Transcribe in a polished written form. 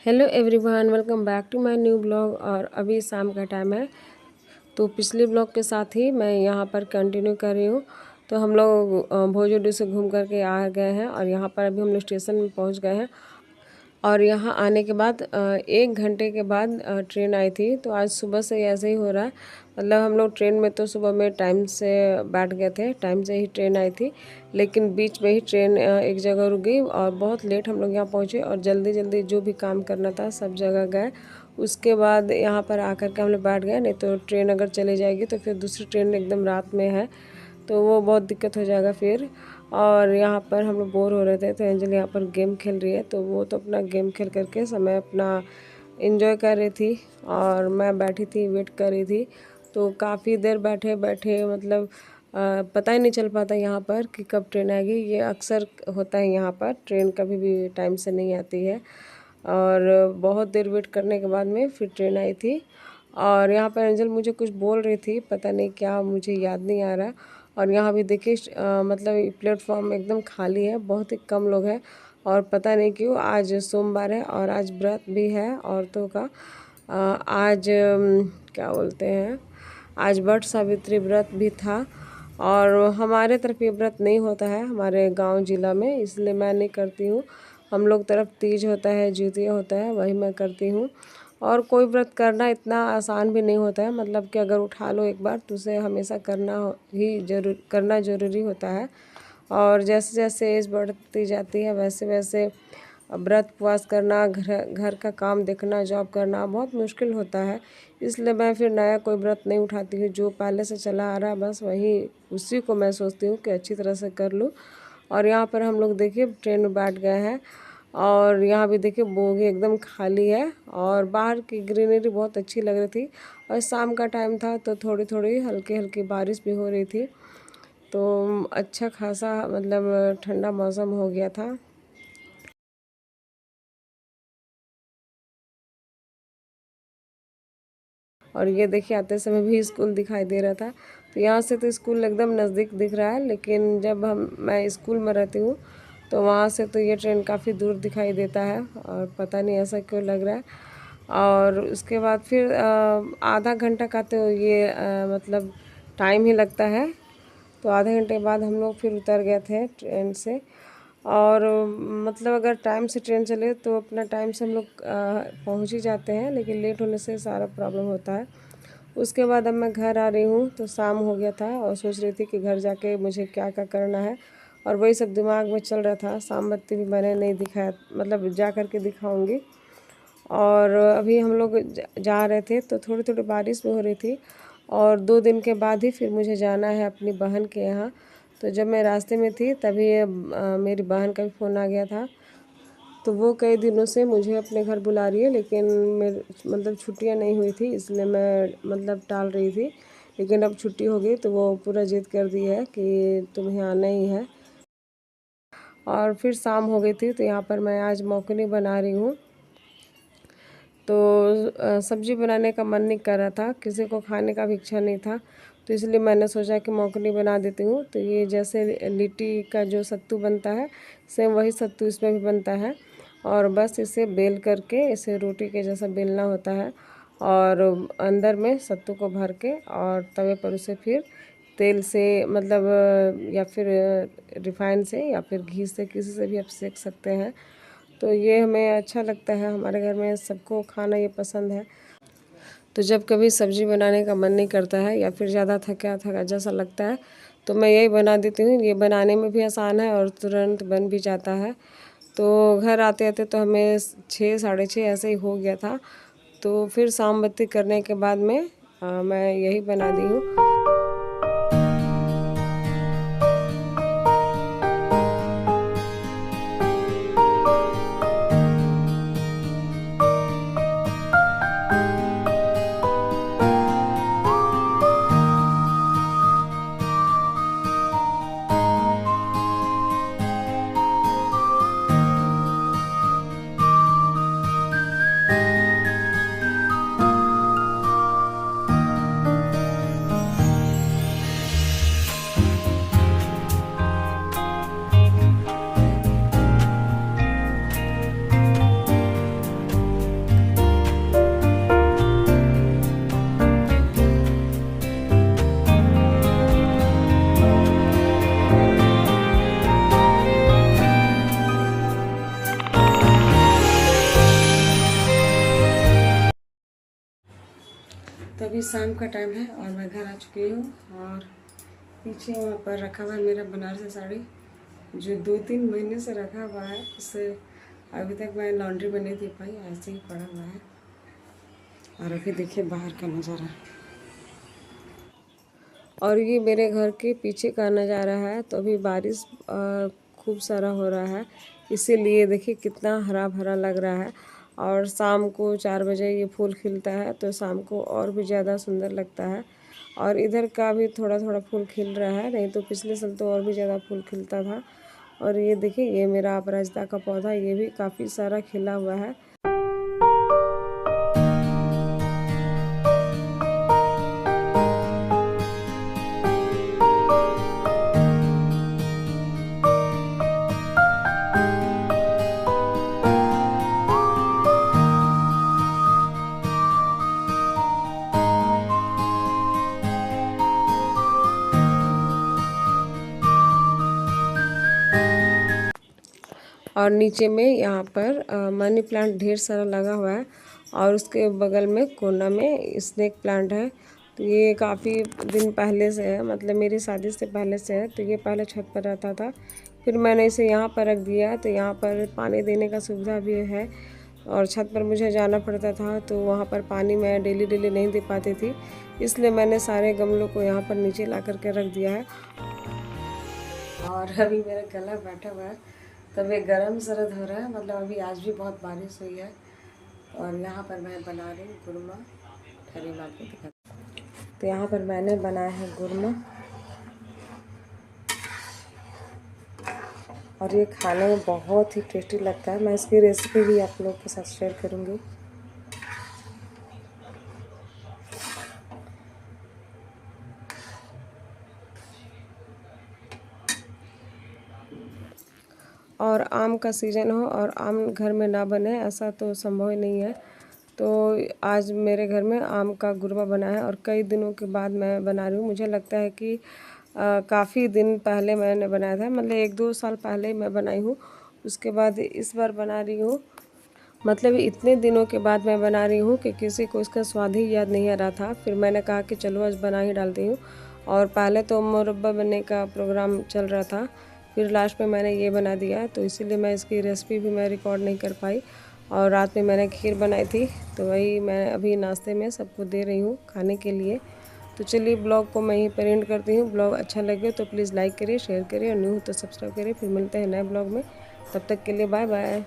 Hello everyone, welcome back to my new blog. और अभी शाम का टाइम है, तो पिछले ब्लॉग के साथ ही मैं यहाँ पर कंटिन्यू कर रही हूँ। तो हम लोग भोजोडी से घूम करके आ गए हैं और यहाँ पर अभी हम लोग स्टेशन में पहुँच गए हैं। और यहाँ आने के बाद 1 घंटे के बाद ट्रेन आई थी। तो आज सुबह से ऐसे ही हो रहा है, मतलब हम लोग ट्रेन में तो सुबह में टाइम से बैठ गए थे, टाइम से ही ट्रेन आई थी, लेकिन बीच में ही ट्रेन एक जगह रुक गई और बहुत लेट हम लोग यहाँ पहुँचे और जल्दी जल्दी जो भी काम करना था सब जगह गए। उसके बाद यहाँ पर आकर के हम लोग बैठ गए, नहीं तो ट्रेन अगर चली जाएगी तो फिर दूसरी ट्रेन एकदम रात में है, तो वो बहुत दिक्कत हो जाएगा फिर। और यहाँ पर हम लोग बोर हो रहे थे, तो एंजल यहाँ पर गेम खेल रही है, तो वो तो अपना गेम खेल करके समय अपना एंजॉय कर रही थी और मैं बैठी थी वेट कर रही थी। तो काफ़ी देर बैठे बैठे मतलब पता ही नहीं चल पाता यहाँ पर कि कब ट्रेन आएगी। ये अक्सर होता है, यहाँ पर ट्रेन कभी भी टाइम से नहीं आती है। और बहुत देर वेट करने के बाद में फिर ट्रेन आई थी। और यहाँ पर एंजल मुझे कुछ बोल रही थी, पता नहीं क्या, मुझे याद नहीं आ रहा। और यहाँ भी देखिए मतलब प्लेटफॉर्म एकदम खाली है, बहुत ही कम लोग हैं। और पता नहीं क्यों आज सोमवार है और आज व्रत भी है औरतों का। आज क्या बोलते हैं, आज वट सावित्री व्रत भी था। और हमारे तरफ ये व्रत नहीं होता है, हमारे गांव जिला में, इसलिए मैं नहीं करती हूँ। हम लोग तरफ तीज होता है, ज्योतिया होता है, वही मैं करती हूँ। और कोई व्रत करना इतना आसान भी नहीं होता है, मतलब कि अगर उठा लो एक बार तो उसे हमेशा करना ज़रूरी होता है। और जैसे जैसे एज बढ़ती जाती है वैसे वैसे व्रत उपवास करना, घर घर का काम देखना, जॉब करना बहुत मुश्किल होता है। इसलिए मैं फिर नया कोई व्रत नहीं उठाती हूँ, जो पहले से चला आ रहा है बस वही उसी को मैं सोचती हूँ कि अच्छी तरह से कर लूँ। और यहाँ पर हम लोग देखिए ट्रेन में बैठ गए हैं और यहाँ भी देखिए बोगी एकदम खाली है और बाहर की ग्रीनरी बहुत अच्छी लग रही थी। और शाम का टाइम था तो थोड़ी थोड़ी हल्की हल्की बारिश भी हो रही थी, तो अच्छा खासा मतलब ठंडा मौसम हो गया था। और ये देखिए आते समय भी स्कूल दिखाई दे रहा था। तो यहाँ से तो स्कूल एकदम नज़दीक दिख रहा है, लेकिन जब मैं स्कूल में रहती हूँ तो वहाँ से तो ये ट्रेन काफ़ी दूर दिखाई देता है और पता नहीं ऐसा क्यों लग रहा है। और उसके बाद फिर आधा घंटा का तो ये मतलब टाइम ही लगता है। तो आधे घंटे बाद हम लोग फिर उतर गए थे ट्रेन से। और मतलब अगर टाइम से ट्रेन चले तो अपना टाइम से हम लोग पहुँच ही जाते हैं, लेकिन लेट होने से सारा प्रॉब्लम होता है। उसके बाद अब मैं घर आ रही हूँ तो शाम हो गया था और सोच रही थी कि घर जाके मुझे क्या क्या करना है, और वही सब दिमाग में चल रहा था। शाम बत्ती भी मैंने नहीं दिखाया, मतलब जा कर के दिखाऊँगी। और अभी हम लोग जा रहे थे तो थोड़ी थोड़ी बारिश भी हो रही थी। और 2 दिन के बाद ही फिर मुझे जाना है अपनी बहन के यहाँ। तो जब मैं रास्ते में थी तभी मेरी बहन का भी फ़ोन आ गया था। तो वो कई दिनों से मुझे अपने घर बुला रही है, लेकिन मेरे मतलब छुट्टियां नहीं हुई थी, इसलिए मैं मतलब टाल रही थी। लेकिन अब छुट्टी हो गई तो वो पूरा जिद कर दी है कि तुम्हें आना ही है। और फिर शाम हो गई थी तो यहाँ पर मैं आज मौकनी बना रही हूँ। तो सब्जी बनाने का मन नहीं कर रहा था, किसी को खाने का भी इच्छा नहीं था, तो इसलिए मैंने सोचा कि मौकनी बना देती हूँ। तो ये जैसे लिट्टी का जो सत्तू बनता है, सेम वही सत्तू इसमें भी बनता है। और बस इसे बेल करके इसे रोटी के जैसा बेलना होता है और अंदर में सत्तू को भर के और तवे पर उसे फिर तेल से मतलब या फिर रिफाइन से या फिर घी से, किसी से भी आप सेक सकते हैं। तो ये हमें अच्छा लगता है, हमारे घर में सबको खाना ये पसंद है। तो जब कभी सब्ज़ी बनाने का मन नहीं करता है या फिर ज़्यादा थका थका जैसा लगता है तो मैं यही बना देती हूँ। ये बनाने में भी आसान है और तुरंत बन भी जाता है। तो घर आते आते तो हमें 6 साढ़े 6 ऐसे ही हो गया था। तो फिर शाम बत्ती करने के बाद में मैं यही बना दी हूँ। अभी शाम का टाइम है और मैं घर आ चुकी हूँ। और पीछे वहाँ पर रखा हुआ है मेरा बनारसी साड़ी, जो 2-3 महीने से रखा हुआ है। इससे अभी तक मैं लॉन्ड्री में नहीं दे पाई, ऐसे ही पड़ा हुआ है। और अभी देखिए बाहर का नज़ारा, और ये मेरे घर के पीछे का नज़ारा है। तो अभी बारिश खूब सारा हो रहा है, इसीलिए देखिए कितना हरा भरा लग रहा है। और शाम को 4 बजे ये फूल खिलता है, तो शाम को और भी ज़्यादा सुंदर लगता है। और इधर का भी थोड़ा थोड़ा फूल खिल रहा है, नहीं तो पिछले साल तो और भी ज़्यादा फूल खिलता था। और ये देखिए ये मेरा अपराजिता का पौधा, ये भी काफ़ी सारा खिला हुआ है। और नीचे में यहाँ पर मनी प्लांट ढेर सारा लगा हुआ है। और उसके बगल में कोना में स्नेक प्लांट है। तो ये काफ़ी दिन पहले से है, मतलब मेरी शादी से पहले से है। तो ये पहले छत पर रहता था, फिर मैंने इसे यहाँ पर रख दिया। तो यहाँ पर पानी देने का सुविधा भी है, और छत पर मुझे जाना पड़ता था, तो वहाँ पर पानी मैं डेली डेली नहीं दे पाती थी, इसलिए मैंने सारे गमलों को यहाँ पर नीचे ला करके रख दिया है। और अभी मेरा गला बैठा हुआ है, तब ये गर्म सरद हो रहा है, मतलब अभी आज भी बहुत बारिश हुई है। और यहाँ पर मैं बना रही हूँ गुरमा, ठहरी मैं आपको दिखा। तो यहाँ पर मैंने बनाया है गुरमा, और ये खाने में बहुत ही टेस्टी लगता है। मैं इसकी रेसिपी भी आप लोग के साथ शेयर करूँगी। और आम का सीज़न हो और आम घर में ना बने, ऐसा तो संभव ही नहीं है। तो आज मेरे घर में आम का गुरमा बना है, और कई दिनों के बाद मैं बना रही हूँ। मुझे लगता है कि काफ़ी दिन पहले मैंने बनाया था, मतलब 1-2 साल पहले मैं बनाई हूँ, उसके बाद इस बार बना रही हूँ। मतलब इतने दिनों के बाद मैं बना रही हूँ कि किसी को इसका स्वाद ही याद नहीं आ रहा था। फिर मैंने कहा कि चलो आज बना ही डालती हूँ। और पहले तो मुरब्बा बनने का प्रोग्राम चल रहा था, फिर लास्ट में मैंने ये बना दिया, तो इसीलिए मैं इसकी रेसिपी भी मैं रिकॉर्ड नहीं कर पाई। और रात में मैंने खीर बनाई थी, तो वही मैं अभी नाश्ते में सबको दे रही हूँ खाने के लिए। तो चलिए ब्लॉग को मैं यहीं पर एंड करती हूँ। ब्लॉग अच्छा लगे तो प्लीज़ लाइक करिए, शेयर करिए, और न्यू हो तो सब्सक्राइब करिए। फिर मिलते हैं नए ब्लॉग में, तब तक के लिए बाय बाय।